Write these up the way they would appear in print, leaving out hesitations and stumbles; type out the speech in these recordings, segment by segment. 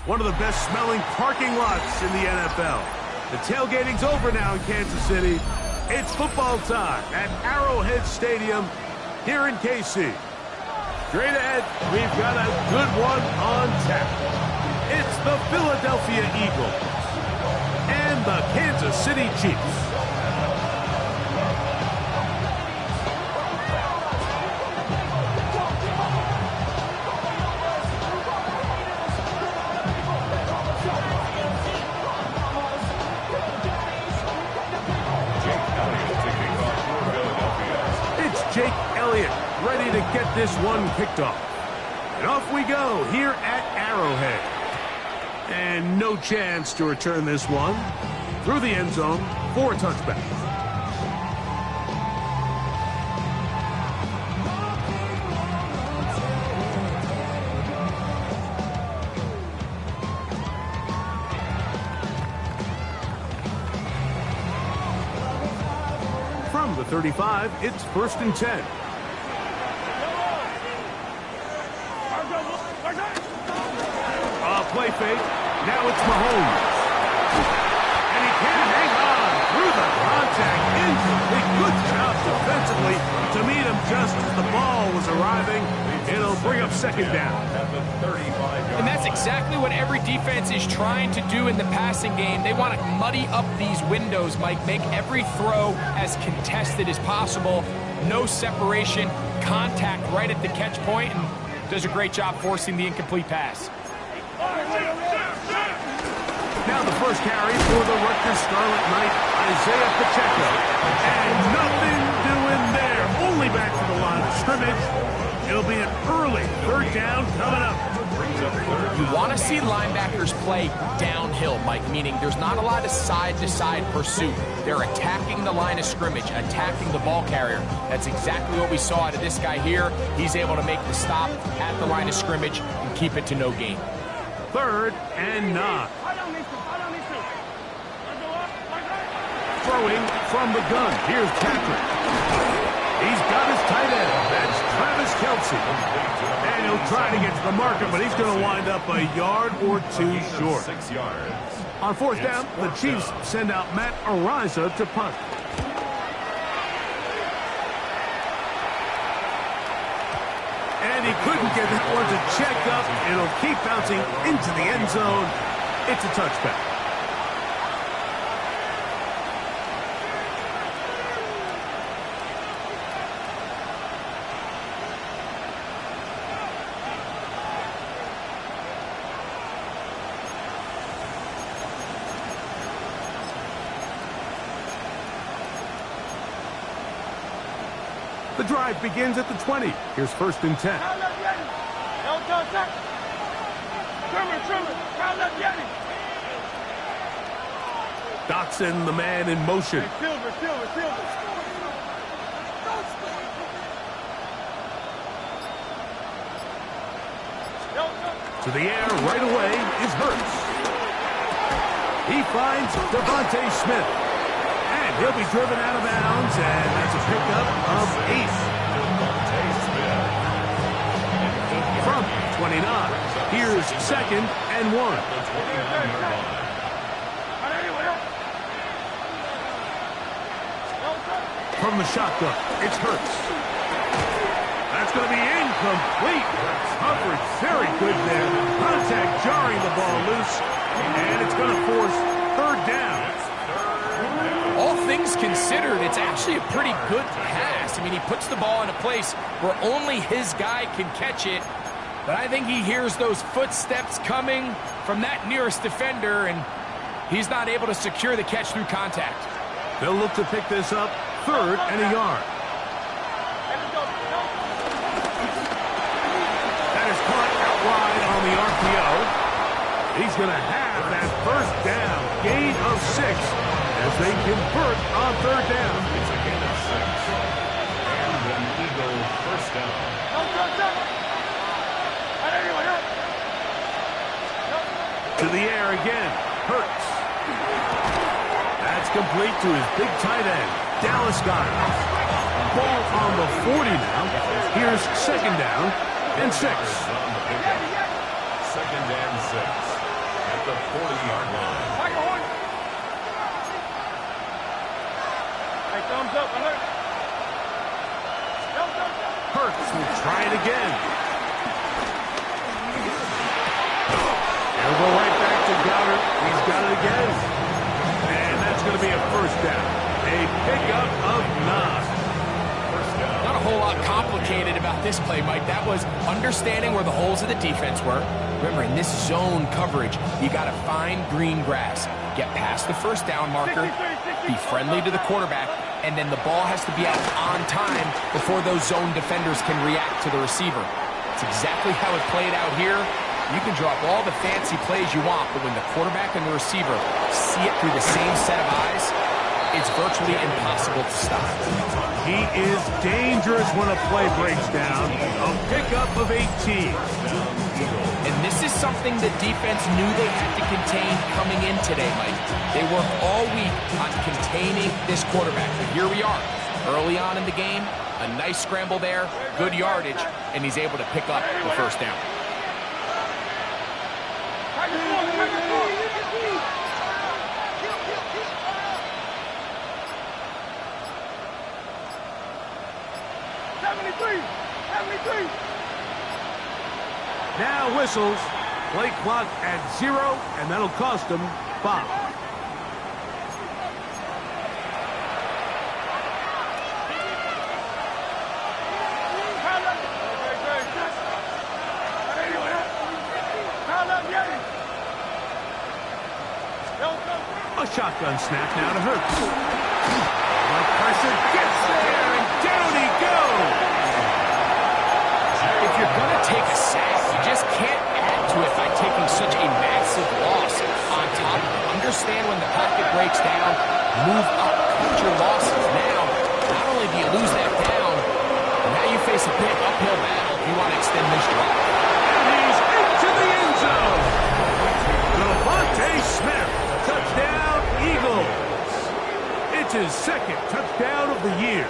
One of the best smelling parking lots in the NFL. The tailgating's over now in Kansas City. It's football time at Arrowhead Stadium here in KC. Straight ahead, we've got a good one on tap. It's the Philadelphia Eagles and the Kansas City Chiefs. Jake Elliott ready to get this one kicked off. And off we go here at Arrowhead. And no chance to return this one through the end zone for a touchback. From the 35, it's 1st and 10. Play fake. Now it's Mahomes. And he can't hang on through the contact. Incomplete. Good job defensively to meet him just as the ball was arriving. It'll bring up 2nd down. And that's exactly what every defense is trying to do in the passing game. They want to muddy up these windows, Mike. Make every throw as contested as possible. No separation. Contact right at the catch point. And does a great job forcing the incomplete pass. Now the first carry for the Rutgers Scarlet Knight, Isaiah Pacheco. And nothing doing there. Only back to the line of scrimmage. It'll be an early 3rd down coming up. You want to see linebackers play downhill, Mike, meaning there's not a lot of side-to-side pursuit. They're attacking the line of scrimmage, attacking the ball carrier. That's exactly what we saw out of this guy here. He's able to make the stop at the line of scrimmage and keep it to no gain. 3rd and 9. Throwing from the gun. Here's Patrick. He's got his tight end. That's Travis Kelce. And he'll try to get to the marker, but he's going to wind up a yard or 2 short. 6 yards. On 4th down, the Chiefs send out Matt Araiza to punt. And he couldn't get that one to check up. It'll keep bouncing into the end zone. It's a touchback. The drive begins at the 20. Here's 1st and 10. Dotson, the man in motion. To the air right away is Hurts. He finds Devontae Smith. And he'll be driven out of bounds, and that's a pickup of 8. From 29, here's 2nd and 1. From the shotgun, it's Hurts. That's going to be incomplete. Coverage very good there. Contact jarring the ball loose, and it's going to force 3rd down. All things considered, it's actually a pretty good pass. I mean, he puts the ball in a place where only his guy can catch it. But I think he hears those footsteps coming from that nearest defender, and he's not able to secure the catch through contact. They'll look to pick this up 3rd and a yard. That is caught out wide on the RPO. He's going to have that 1st down, gain of 6. As they convert on 3rd down. It's a gain of 6. And an Eagle 1st down. To the air again. Hurts. That's complete to his big tight end, Dallas Goedert. Ball on the 40 now. Here's 2nd down and 6. Second and 6 at the 40-yard line. Thumbs up, alert. Hurts will try it again. He'll go right back to Goddard. He's got it again. And that's going to be a first down. A pickup of 9. Not a whole lot complicated about this play, Mike. That was understanding where the holes of the defense were. Remember, in this zone coverage, you got to find green grass. Get past the first down marker, be friendly to the quarterback, and then the ball has to be out on time before those zone defenders can react to the receiver. It's exactly how it played out here. You can drop all the fancy plays you want, but when the quarterback and the receiver see it through the same set of eyes, it's virtually impossible to stop. He is dangerous when a play breaks down. A pickup of 18. And this is something the defense knew they had to contain coming in today, Mike. They worked all week on containing this quarterback. But here we are, early on in the game, a nice scramble there, good yardage, and he's able to pick up the first down. Now whistles. Play clock at 0, and that'll cost them 5. A shotgun snap now to Hurts. The pressure gets there, and down he goes. If you're going to take a sack, you just can't add to it by taking such a massive loss on top of it. Understand when the pocket breaks down, move up, cut your losses. Now, not only do you lose that down, now you face a big uphill battle if you want to extend this drive. And he's into the end zone. Devontae Smith, touchdown Eagles. It's his second touchdown of the year.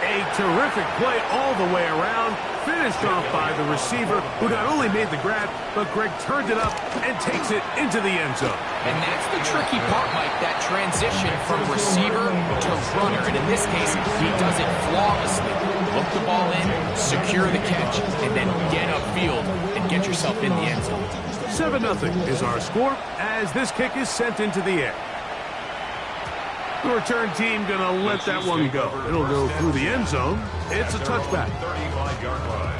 A terrific play all the way around, finished off by the receiver, who not only made the grab, but Greg turned it up and takes it into the end zone. And that's the tricky part, Mike, that transition from receiver to runner. And in this case, he does it flawlessly. Hook the ball in, secure the catch, and then get upfield and get yourself in the end zone. 7-0 is our score as this kick is sent into the air. The return team going to let that one go. It'll go through the end zone. It's a touchback. 35-yard line.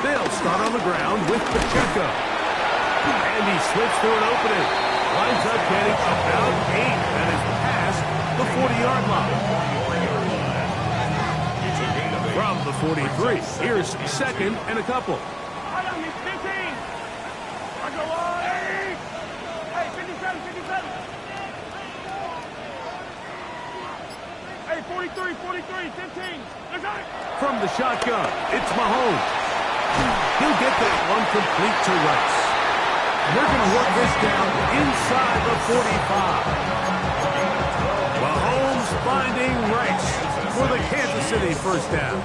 They'll start on the ground with Pacheco. And he slips through an opening. Lines up getting about 8. That is past the 40-yard line. From the 43, here's second and a couple. Hey, 43, 15. From the shotgun, it's Mahomes. He'll get that one complete to Rice. And they're going to work this down inside the 45. Mahomes finding Rice for the Kansas City first down.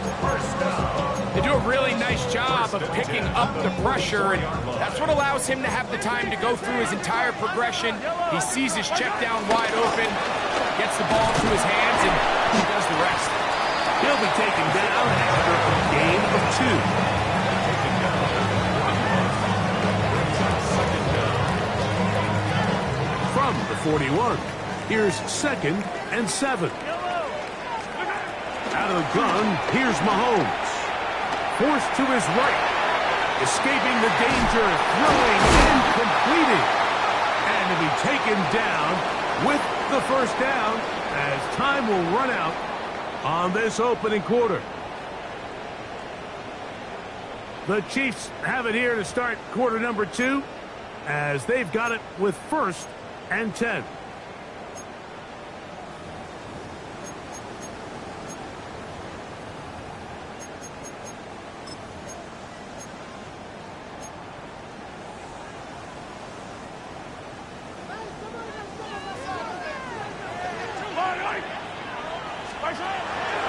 They do a really nice job of picking up the pressure, and that's what allows him to have the time to go through his entire progression. He sees his check down wide open, gets the ball into his hands, and he does the rest. He'll be taken down after a gain of 2. From the 41, here's second and 7. Out of the gun, here's Mahomes. Forced to his right. Escaping the danger, throwing and completing. And to be taken down with the first down as time will run out on this opening quarter. The Chiefs have it here to start quarter number 2 as they've got it with first and 10.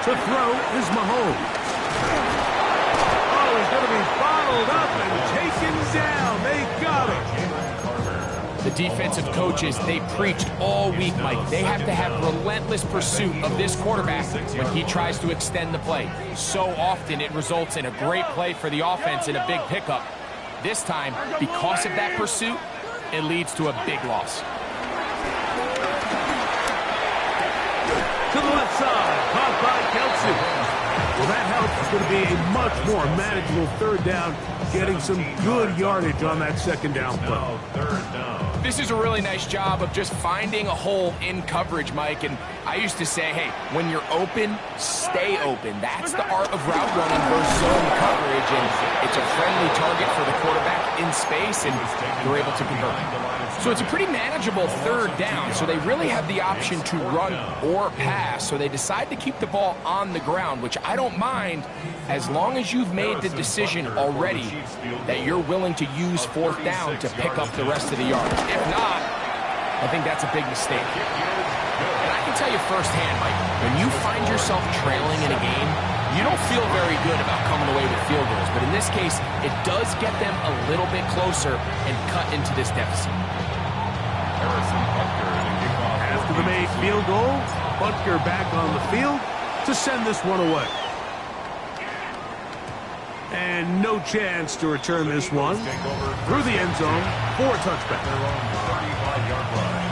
To throw is Mahomes. Oh, he's going to be bottled up and taken down. They got him. The defensive coaches, they preached all week, Mike. They have to have relentless pursuit of this quarterback when he tries to extend the play. So often it results in a great play for the offense and a big pickup. This time, because of that pursuit, it leads to a big loss. To the left side, caught by Kelce. Well, that help is going to be a much more manageable third down, getting some good yardage on that second down play. Third down. This is a really nice job of just finding a hole in coverage, Mike. And I used to say, hey, when you're open, stay open. That's the art of route running versus zone coverage. And it's a friendly target for the quarterback in space, and they're able to convert. So it's a pretty manageable third down. So they really have the option to run or pass. So they decide to keep the ball on the ground, which I don't mind as long as you've made the decision already that you're willing to use fourth down to pick up the rest of the yards. If not, I think that's a big mistake. And I can tell you firsthand, Mike, when you find yourself trailing in a game, you don't feel very good about coming away with field goals. But in this case, it does get them a little bit closer and cut into this deficit. After the made field goal, Butker back on the field to send this one away. And no chance to return this one through the end zone for a touchback. Their own 35-yard line.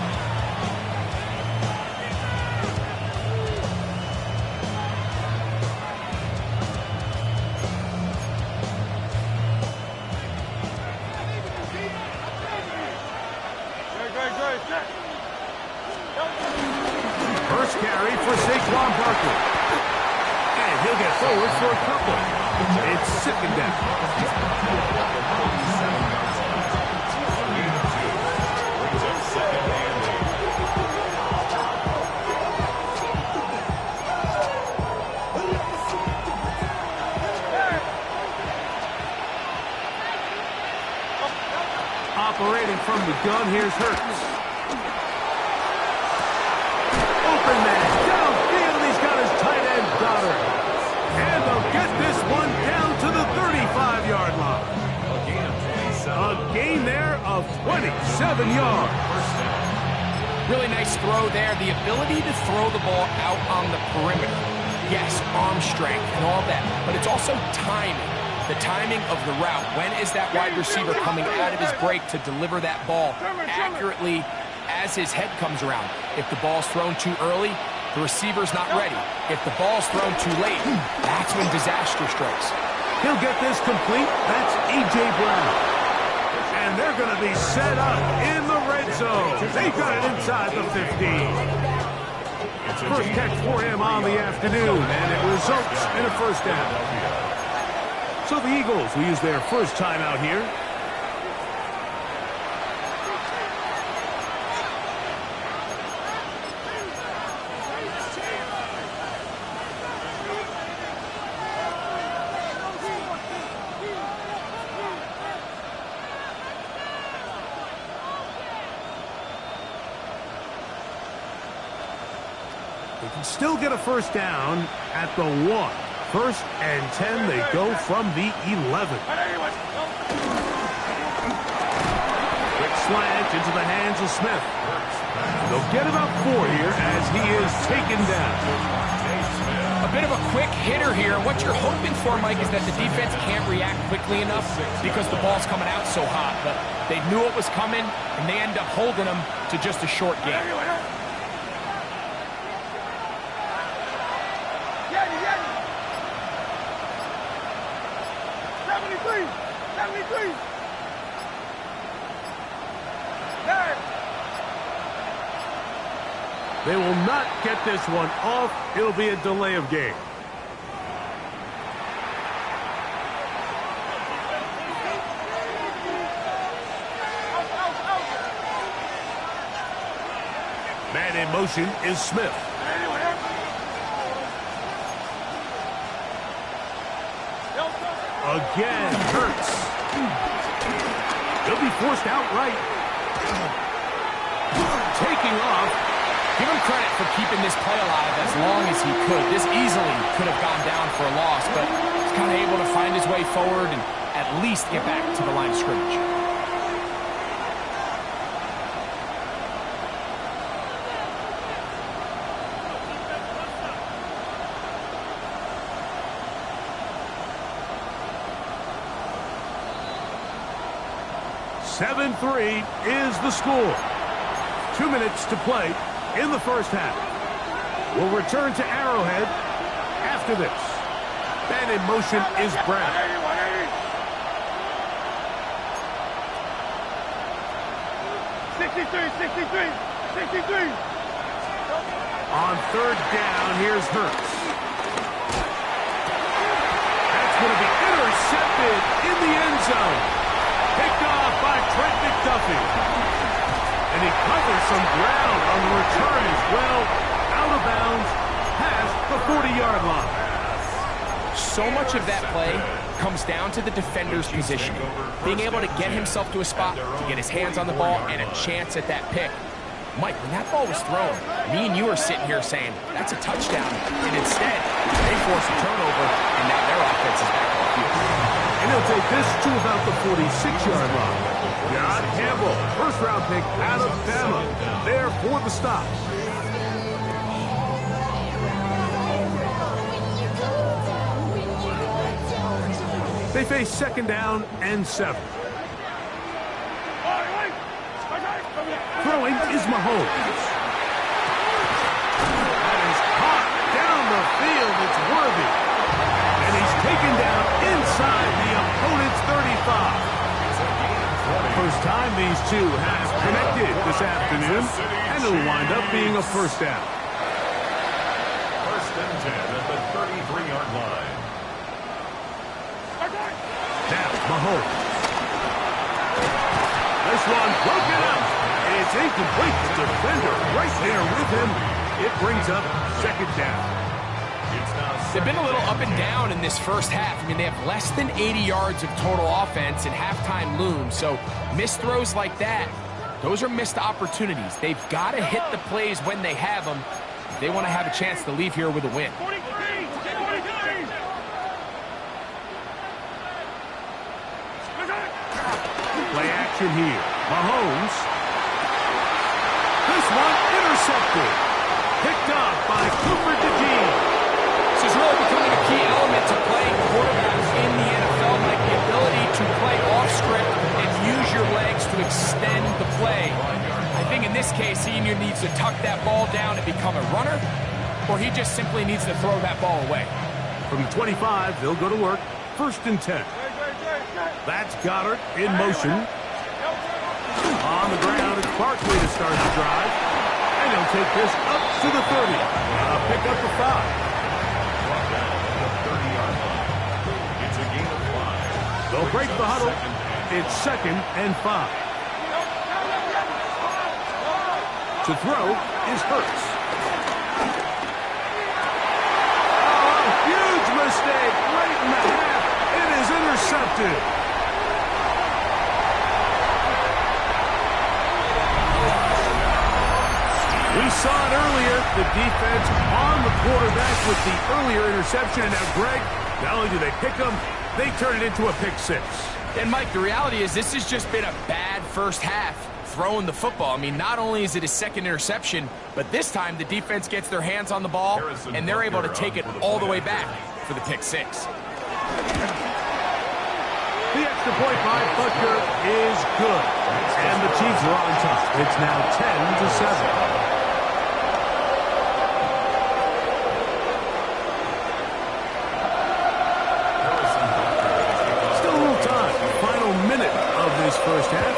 First carry for Saquon Barkley. And he'll get forward for a couple. It's second down. Operating from the gun, here's Hurts. Open man, downfield, he's got his tight end Goddard. And they'll get this one down to the 35-yard line. A gain there of 27 yards. Really nice throw there. The ability to throw the ball out on the perimeter. Yes, arm strength and all that, but it's also timing. The timing of the route. When is that wide receiver coming out of his break to deliver that ball accurately as his head comes around? If the ball's thrown too early, the receiver's not ready. If the ball's thrown too late, that's when disaster strikes. He'll get this complete. That's A.J. Brown. And they're going to be set up in the red zone. They've got it inside the 15. First catch for him on the afternoon, and it results in a first down. So the Eagles will use their first timeout here. They can still get a first down at the 1. First and 10, they go from the 11. Quick slant into the hands of Smith. They'll get about 4 here as he is taken down. A bit of a quick hitter here. What you're hoping for, Mike, is that the defense can't react quickly enough because the ball's coming out so hot. But they knew it was coming, and they end up holding them to just a short game. 73. They will not get this one off. It'll be a delay of game. Man in motion is Smith. Again, Hurts. He'll be forced outright. Taking off, Give him credit for keeping this play alive as long as he could. This easily could have gone down for a loss, but he's kind of able to find his way forward and at least get back to the line of scrimmage. (7-3) is the score. 2 minutes to play in the first half. We'll return to Arrowhead after this. And in motion is Brown. 63. On third down, here's Hurts. That's going to be intercepted in the end zone. Picked off by Trent McDuffie. And he covers some ground on the return as well. Out of bounds, past the 40-yard line. So much of that play comes down to the defender's position. Being able to get himself to a spot, to get his hands on the ball, and a chance at that pick. Mike, when that ball was thrown, me and you are sitting here saying, that's a touchdown. And instead, they force a turnover, and now their offense is back on the field. And he'll take this to about the 46-yard line. John Campbell, first-round pick out of Bama, there for the stop. They face second down and 7. Throwing is Mahomes. That is caught down the field. It's Worthy. And he's taken down inside the opponent's 35. First time these two have connected this afternoon, and it'll wind up being a first down. First and 10 at the 33-yard line. Now, Mahomes. This one broken up. It's incomplete. The defender right there with him. It brings up second down. They've been a little up and down in this first half. I mean, they have less than 80 yards of total offense and halftime looms. So missed throws like that, those are missed opportunities. They've got to hit the plays when they have them if they want to have a chance to leave here with a win. Play action here. Mahomes. This one intercepted. Picked up by Cooper DeJean. This is really becoming a key element to playing quarterback in the NFL, like the ability to play off script and use your legs to extend the play. I think in this case, he either needs to tuck that ball down and become a runner, or he just simply needs to throw that ball away. From the 25, they'll go to work. First and 10. That's Goddard in motion. On the ground, it's Barkley to start the drive. And he'll take this up to the 30. Pick up the 5. They'll break the huddle. It's second and 5. To throw is Hurts. Oh, huge mistake right in the half. It is intercepted. We saw it earlier. The defense on the quarterback with the earlier interception. And now, Greg, not only do they pick him, they turn it into a pick 6. And, Mike, the reality is this has just been a bad first half throwing the football. I mean, not only is it a second interception, but this time the defense gets their hands on the ball, and they're able to take it all the way back for the pick 6. The extra point by Butker is good. And the Chiefs are on top. It's now 10-7. First half.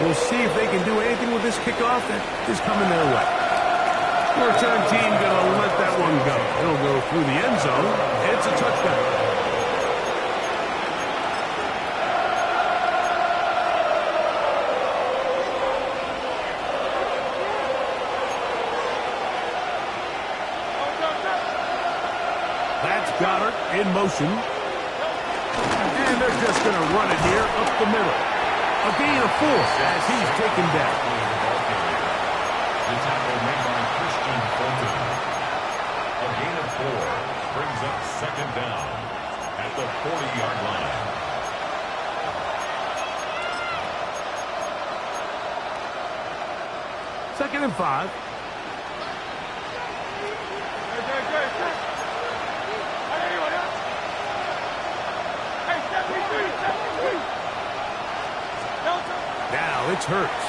We'll see if they can do anything with this kickoff that is coming their way. Return team going to let that one go. It'll go through the end zone. It's a touchdown. That's Goddard in motion. And they're just going to run it here up the middle. A gain of 4 as he's taken down. brings up second down at the 40-yard line. Second and 5. Now it's Hurts.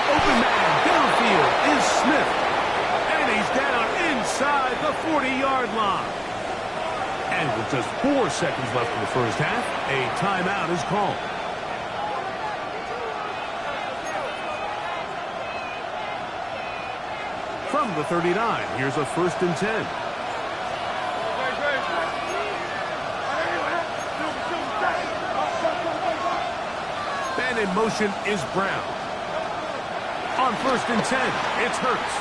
Open man downfield is Smith. And he's down inside the 40-yard line. And with just 4 seconds left in the first half, a timeout is called. From the 39, here's a 1st and 10. And in motion is Brown. On 1st and 10, it's Hurts.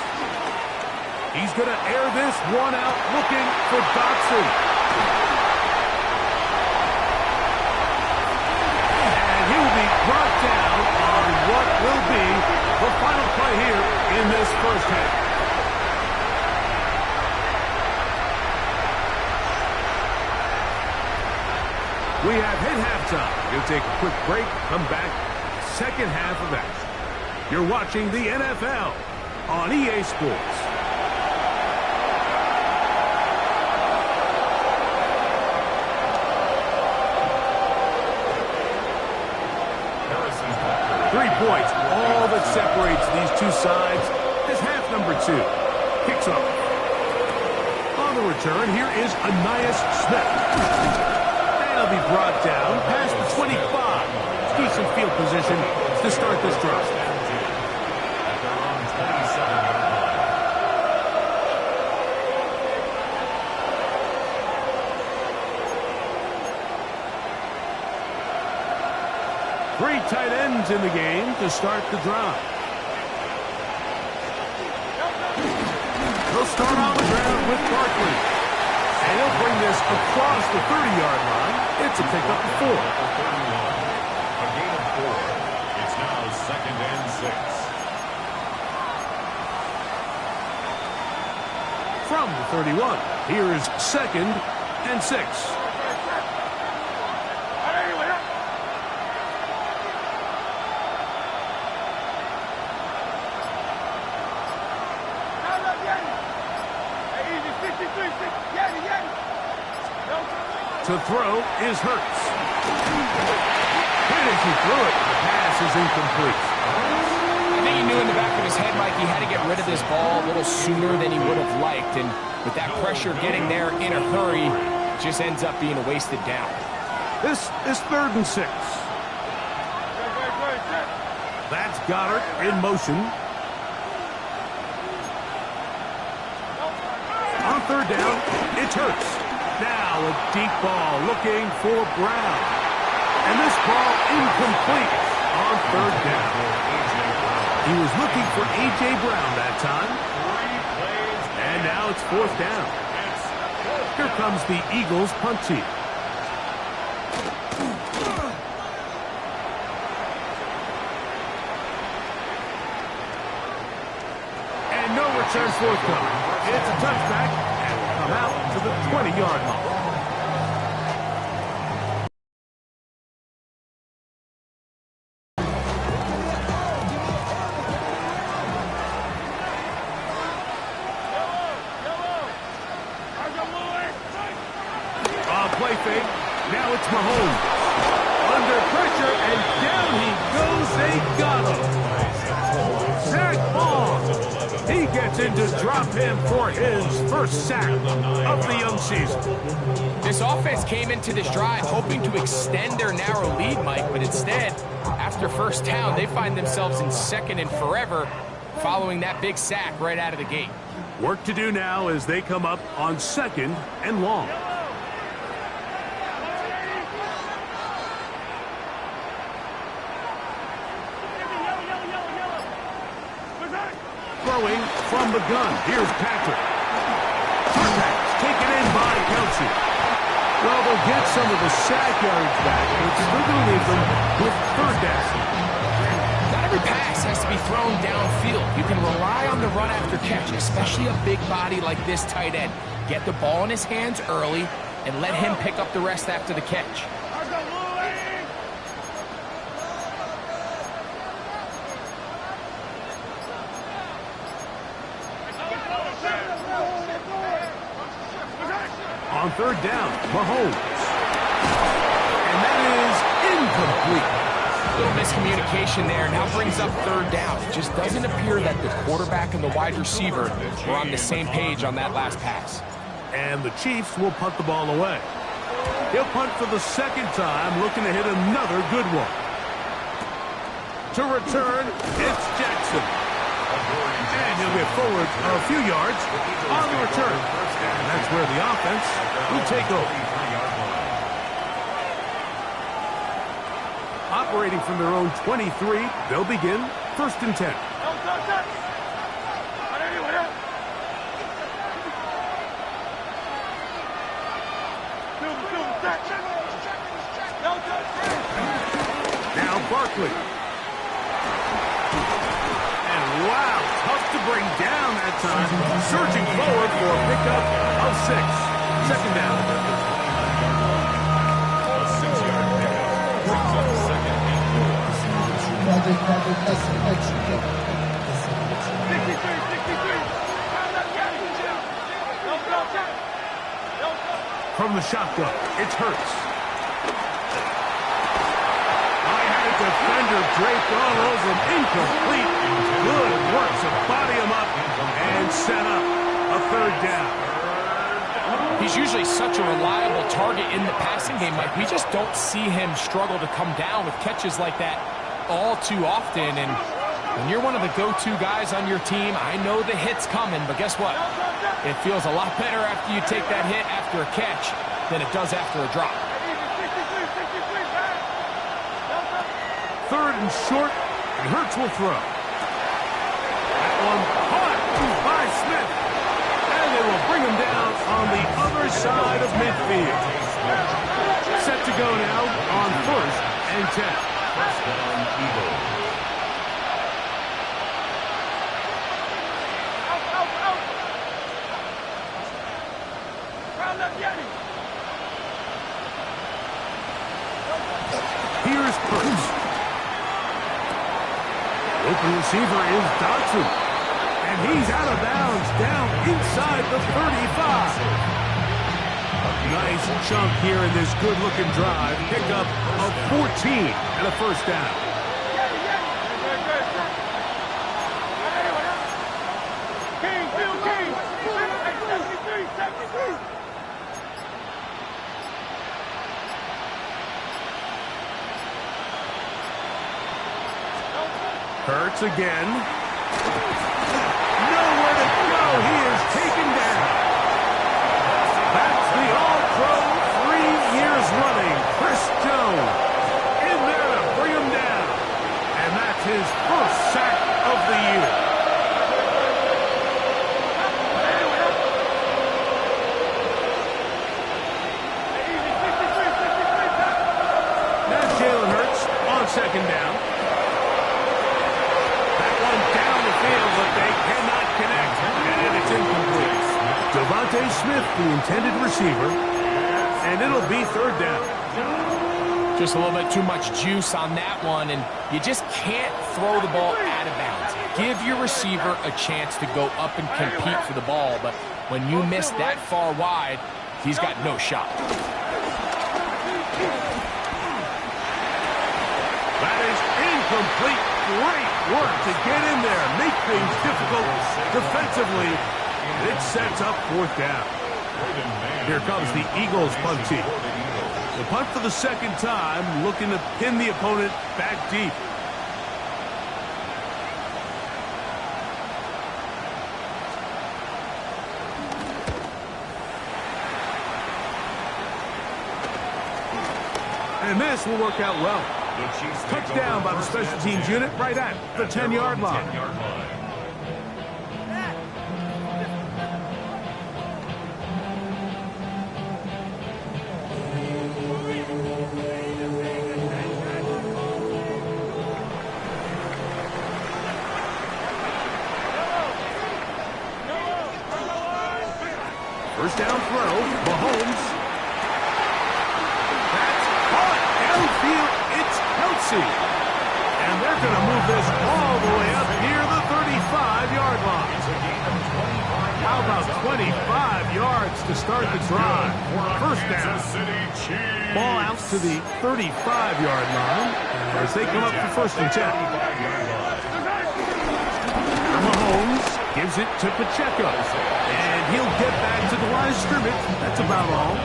He's going to air this one out, looking for Dotson. And he will be brought down on what will be the final play here in this first half. We have hit halftime. We'll take a quick break, come back, second half of action. You're watching the NFL on EA Sports. Harrison Butker. 3 points, all that separates these two sides is half number 2. Kicks off. On the return, here is Ainias Smith. He'll be brought down past the 25. Decent field position to start this drive. Three tight ends in the game to start the drive. He'll start on the ground with Barkley. And he'll bring this across the 30-yard line. It's a pickup of 4. A gain of 4. It's now 2nd and 6. From the 31, here is 2nd and 6. To throw is Hurts. And as he threw it, the pass is incomplete. I think he knew in the back of his head, Mike, he had to get rid of this ball a little sooner than he would have liked. And with that pressure getting there in a hurry, it just ends up being a wasted down. This is 3rd and 6. That's Goddard in motion. On 3rd down, it's Hurts. Now a deep ball looking for Brown. And this ball incomplete on 3rd down. He was looking for A.J. Brown that time. And now it's 4th down. Here comes the Eagles punt team. And no return forthcoming. It's a touchback. Out to the 20-yard line. Play fake. Now it's Mahomes. Under pressure, and down he goes. They got him. Zach Ball. He gets in to drop him for his first sack of the young season. This offense came into this drive hoping to extend their narrow lead, Mike, but instead, after first down, they find themselves in 2nd and forever following that big sack right out of the gate. Work to do now as they come up on 2nd and long. Throwing from the gun. Here's Patrick. Pass taken in by Kelsey. Well, they'll get some of the sack yards back, but it's still going to leave them with 3rd down. Not every pass has to be thrown downfield. You can rely on the run after catch, especially a big body like this tight end. Get the ball in his hands early and let him pick up the rest after the catch. On third down, Mahomes. And that is incomplete. A little miscommunication there. Now brings up third down. It just doesn't appear that the quarterback and the wide receiver were on the same page on that last pass. And the Chiefs will punt the ball away. He'll punt for the second time, looking to hit another good one. To return, it's Jackson. And he'll get forward a few yards on the return. And that's where the offense will take over. Operating from their own 23, they'll begin 1st and 10. Now Barkley. And wow, tough to bring down that time. Surging forward for a pickup of 6. Second down. From the shotgun, it's Hurts. I had a defender draped all over him. Incomplete. Good work to body him up and set up a third down. He's usually such a reliable target in the passing game, Mike. We just don't see him struggle to come down with catches like that all too often. And when you're one of the go-to guys on your team, I know the hit's coming, but guess what? It feels a lot better after you take that hit after a catch than it does after a drop. Third and short, and Hurts will throw. That one caught by Smith. And they will bring him down on the other side of midfield. Set to go now on 1st and 10. First down, Eagles. Here's Hurts. Open receiver is Dodson. And he's out of bounds down inside the 35. Nice chunk here in this good-looking drive. Pickup of 14 and a first down. Hurts again. Nowhere to go. He is taken down. That's the All-Pro 3 years running. Chris Jones in there to bring him down. And that's his first sack of the year. Now Jalen Hurts on second down. But they cannot connect, and it's incomplete. Devontae Smith, the intended receiver, and it'll be third down. Just a little bit too much juice on that one, and you just can't throw the ball out of bounds. Give your receiver a chance to go up and compete for the ball, but when you miss that far wide, he's got no shot. That is incomplete. Great work to get in there, make things difficult defensively. It sets up 4th down. Here comes the Eagles punt team. The punt for the second time, looking to pin the opponent back deep. And this will work out well. Touchdown by the special teams unit right at the 10-yard line. touchdown throw. Mahomes. That's caught downfield. It's Kelsey. And they're going to move this all the way up near the 35-yard line. How about 25 yards to start the drive? First down. Ball out to the 35-yard line as they come up for 1st and 10. Mahomes gives it to Pacheco. And he'll get back to the line of scrimmage. That's about all.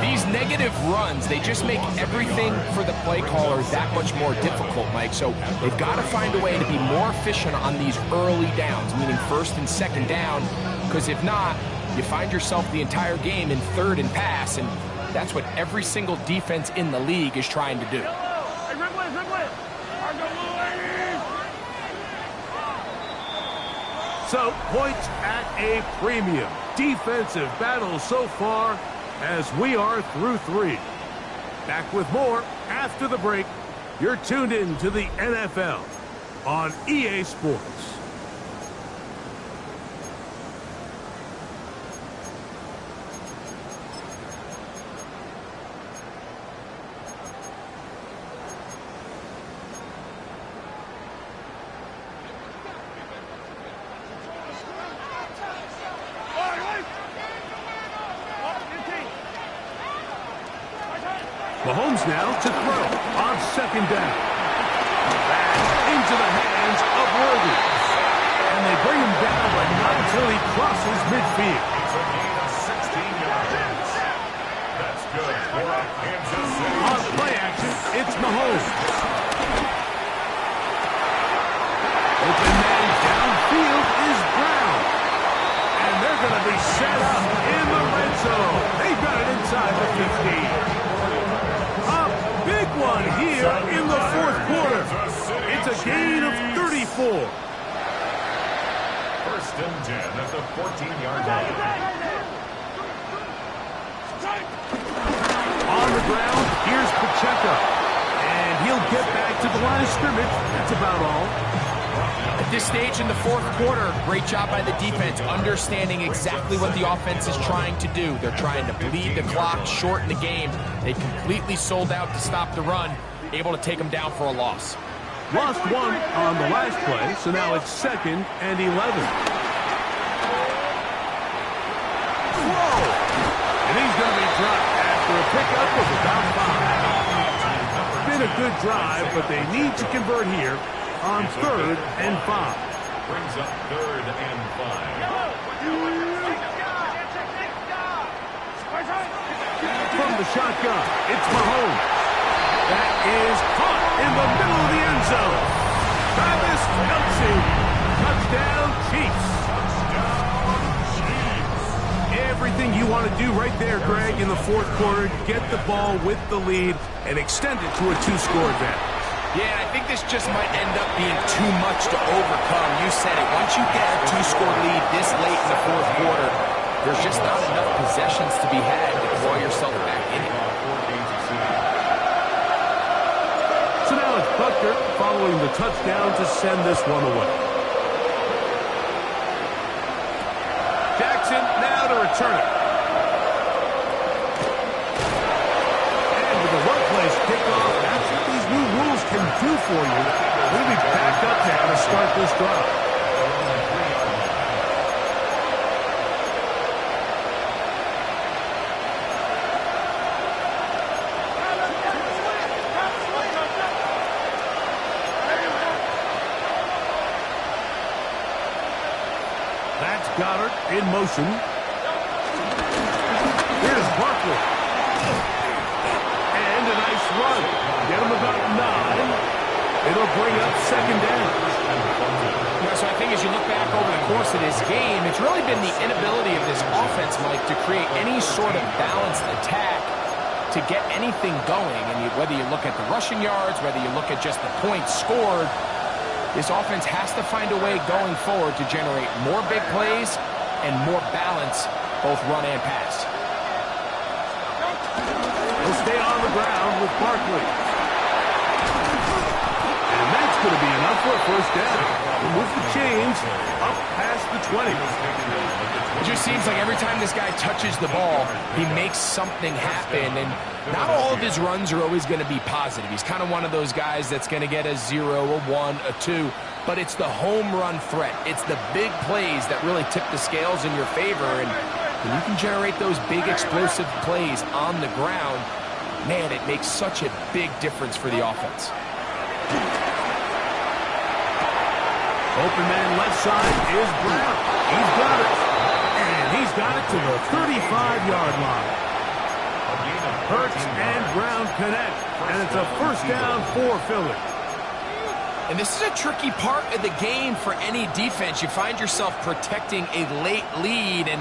These negative runs, they just make everything for the play caller that much more difficult, Mike. So they've got to find a way to be more efficient on these early downs, meaning 1st and 2nd down, because if not, you find yourself the entire game in 3rd and pass, and that's what every single defense in the league is trying to do. So, points at a premium. Defensive battle so far as we are through 3. Back with more after the break. You're tuned in to the NFL on EA Sports. Mahomes now to throw on 2nd down. Back into the hands of Worthy. And they bring him down, but not until he crosses midfield. That's good for Kansas City. On play action, it's Mahomes. Open man downfield is Brown. And they're going to be set up in the red zone. They've got it inside the 15. Big one here in the 4th quarter. It's a gain of 34. 1st and 10 at the 14-yard line. On the ground, here's Pacheco. And he'll get back to the line of scrimmage. That's about all. At this stage in the 4th quarter, great job by the defense, understanding exactly what the offense is trying to do. They're trying to bleed the clock, shorten the game. They completely sold out to stop the run, able to take them down for a loss. Lost one on the last play, so now it's 2nd and 11. Whoa! And he's going to be dropped after a pickup of about 5. Been a good drive, but they need to convert here on 3rd and 5. Brings up 3rd and 5. From the shotgun, it's Mahomes. That is caught in the middle of the end zone. Travis Kelce. Touchdown, Chiefs. Everything you want to do right there, Greg, in the 4th quarter. Get the ball with the lead and extend it to a 2-score advantage. Yeah, I think this just might end up being too much to overcome. You said it. Once you get a 2-score lead this late in the 4th quarter, there's just not enough possessions to be had to throw yourself back in it. So now it's Butker following the touchdown to send this one away. Jackson now to return it. And with a one-place kickoff, that's what these new rules can do for you. We'll be back up now to start this drive. That's Goddard in motion. Here's Barkley. And a nice run. Get him about 9. It'll bring up 2nd down. Yeah, so I think as you look back over the course of this game, it's really been the inability of this offense, Mike, to create any sort of balanced attack to get anything going. And whether you look at the rushing yards, whether you look at just the points scored, this offense has to find a way going forward to generate more big plays and more balance, both run and pass. He'll stay on the ground with Barkley. And that's going to be enough for a first down. He moves the chains up past the 20. It just seems like every time this guy touches the ball, he makes something happen, and not all of his runs are always going to be positive. He's kind of one of those guys that's going to get a 0, a 1, a 2, but it's the home run threat. It's the big plays that really tip the scales in your favor, and when you can generate those big explosive plays on the ground, man, it makes such a big difference for the offense. Open man left side is Brown. He's got it. And he's got it to the 35-yard line. Hurts and Brown connect. And it's a first down for Philly. And this is a tricky part of the game for any defense. You find yourself protecting a late lead, and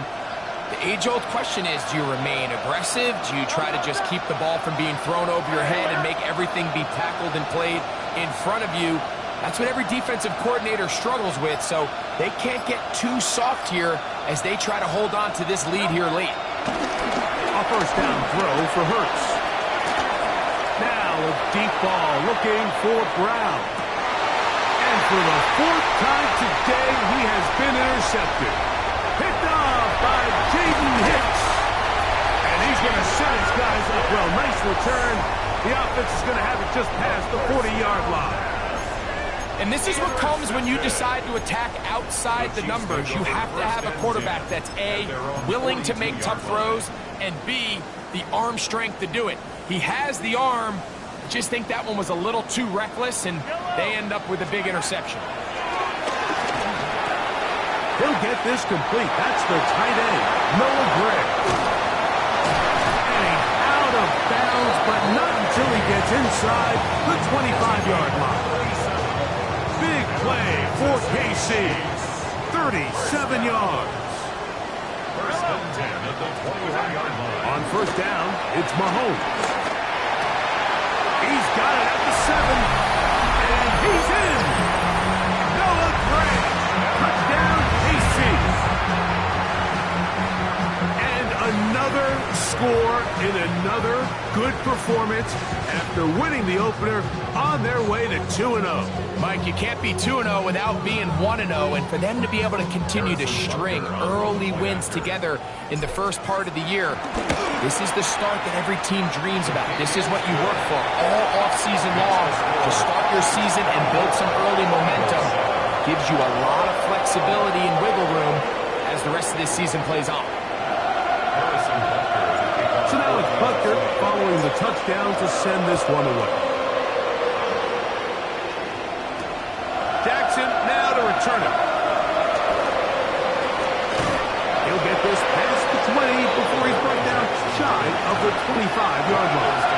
the age-old question is, do you remain aggressive? Do you try to just keep the ball from being thrown over your head and make everything be tackled and played in front of you? That's what every defensive coordinator struggles with, so they can't get too soft here as they try to hold on to this lead here late. A first down throw for Hurts. Now a deep ball looking for Brown. And for the fourth time today, he has been intercepted. Picked off by Jaden Hicks. And he's going to set his guys up well. Nice return. The offense is going to have it just past the 40-yard line. And this is what comes when you decide to attack outside the numbers. You have to have a quarterback that's A, willing to make tough throws, and B, the arm strength to do it. He has the arm. I just think that one was a little too reckless, and they end up with a big interception. He'll get this complete. That's the tight end, Noah Gray. And he's out of bounds, but not until he gets inside the 25-yard line. Big play for KC. 37 yards. First and 10 at the 21-yard line. On first down, it's Mahomes. He's got it at the 7. And he's in. Noah Gray. Touchdown, KC. And another score in another good performance after winning the opener on their way to 2-0. Mike, you can't be 2-0 without being 1-0, and for them to be able to continue to string early wins together in the first part of the year, this is the start that every team dreams about. This is what you work for all offseason long, to start your season and build some early momentum. Gives you a lot of flexibility and wiggle room as the rest of this season plays on. So now it's Butker following the touchdown to send this one away. Jackson now to return it. He'll get this past the 20 before he's brought down shy of the 25-yard line.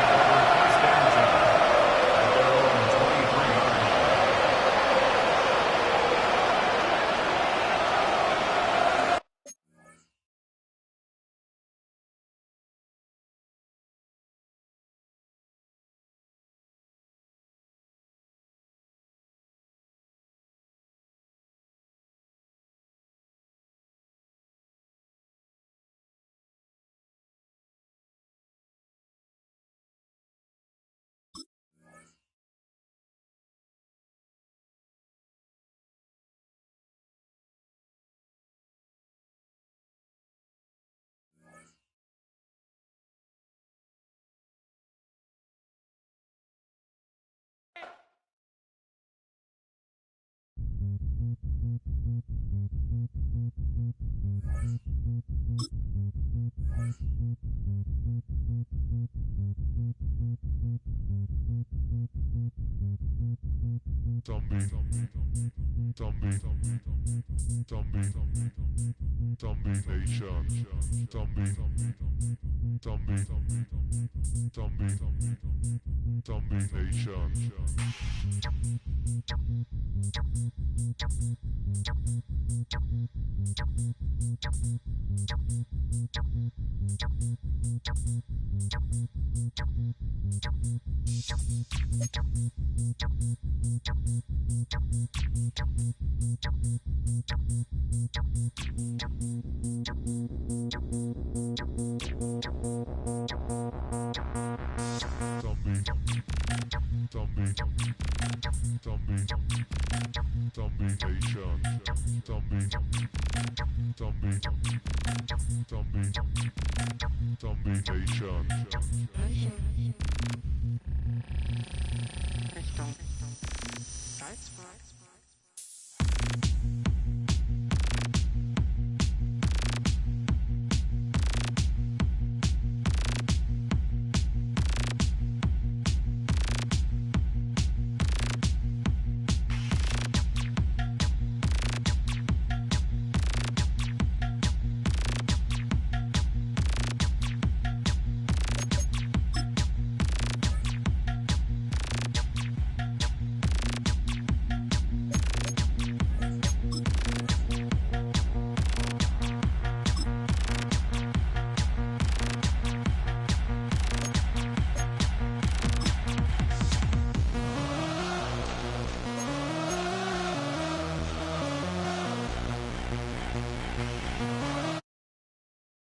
Zombie Nation. Zombie Nation. Richtung